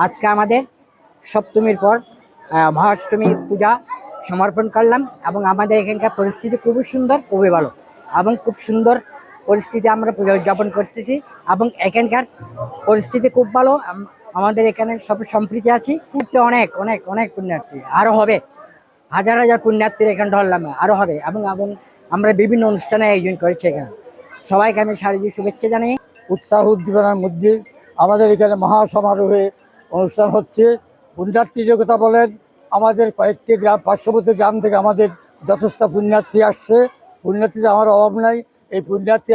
আজকে আমাদের সপ্তমীর পর মহাষ্টমী পূজা সমর্পণ করলাম এবং আমাদের এখানকার পরিস্থিতি খুবই সুন্দর, খুবই ভালো এবং খুব সুন্দর পরিস্থিতি আমরা পূজা উদযাপন করতেছি এবং এখানকার পরিস্থিতি খুব ভালো। আমাদের এখানে সব সম্প্রীতি আছি। অনেক অনেক অনেক পুণ্যার্থী আরও হবে, হাজার হাজার পুণ্যার্থীর এখানে ধরলাম আরও হবে এবং আমরা বিভিন্ন অনুষ্ঠানে আয়োজন করেছি। এখানে সবাইকে আমি শারীরিক শুভেচ্ছা জানাই। উৎসাহ উদ্দীপনার মধ্যে আমাদের এখানে মহাসমারোহে অনুষ্ঠান হচ্ছে। পুণ্যার্থী যোগ্যতা বলেন, আমাদের কয়েকটি গ্রাম, পার্শ্ববর্তী গ্রাম থেকে আমাদের যথেষ্ট পুণ্যার্থী আসছে। পুণ্যার্থীতে আমার অভাব নাই। এই পুণ্যার্থী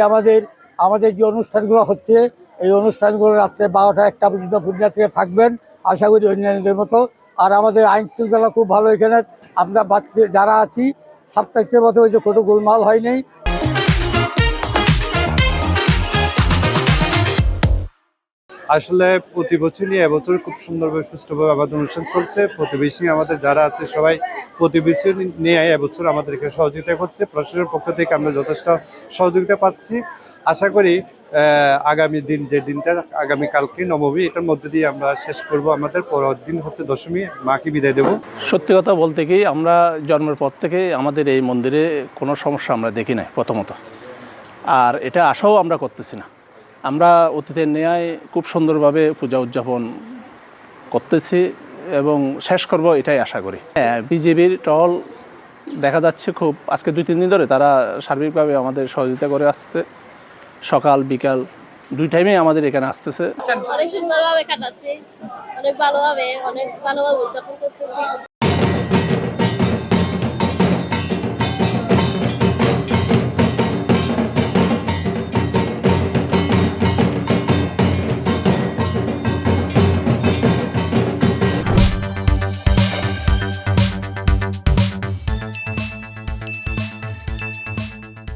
আমাদের যে অনুষ্ঠানগুলো হচ্ছে, এই অনুষ্ঠানগুলো রাত্রে 12টা 1টা পর্যন্ত পুণ্যার্থীরা থাকবেন, আশা করি অন্যান্যদের মতো। আর আমাদের আইন শৃঙ্খলা খুব ভালো। এখানে আমরা যারা আছি সাপ্তাহিকের মতো ওই যে কোনো গোলমাল হয়নি। আসলে প্রতি বছরই এবছর খুব সুন্দরভাবে সুষ্ঠুভাবে আমাদের অনুষ্ঠান চলছে। প্রতিবেশী আমাদের যারা আছে সবাই প্রতিবেশী নিয়ে এবছর আমাদেরকে সহযোগিতা করছে। প্রশাসনের পক্ষ থেকে আমরা যথেষ্ট সহযোগিতা পাচ্ছি। আশা করি আগামী দিন, যে দিনটা আগামীকালকে নবমী, এটার মধ্যে দিয়ে আমরা শেষ করব। আমাদের পরের দিন হচ্ছে দশমী, মাকে বিদায় দেব। সত্যি কথা বলতে কি, আমরা জন্মের পর থেকে আমাদের এই মন্দিরে কোনো সমস্যা আমরা দেখি নাই প্রথমত, আর এটা আশাও আমরা করতেছি না। আমরা অতীতের ন্যায় খুব সুন্দরভাবে পূজা উদযাপন করতেছি এবং শেষ করব এটাই আশা করি। হ্যাঁ, বিজেপির টহল দেখা যাচ্ছে খুব, আজকে 2-3 দিন ধরে তারা সার্বিকভাবে আমাদের সহযোগিতা করে আসছে। সকাল বিকাল 2 টাইমেই আমাদের এখানে আসতেছে। অনেক সুন্দরভাবে কাটাচ্ছি, অনেক ভালোভাবে উদযাপন করতেছি।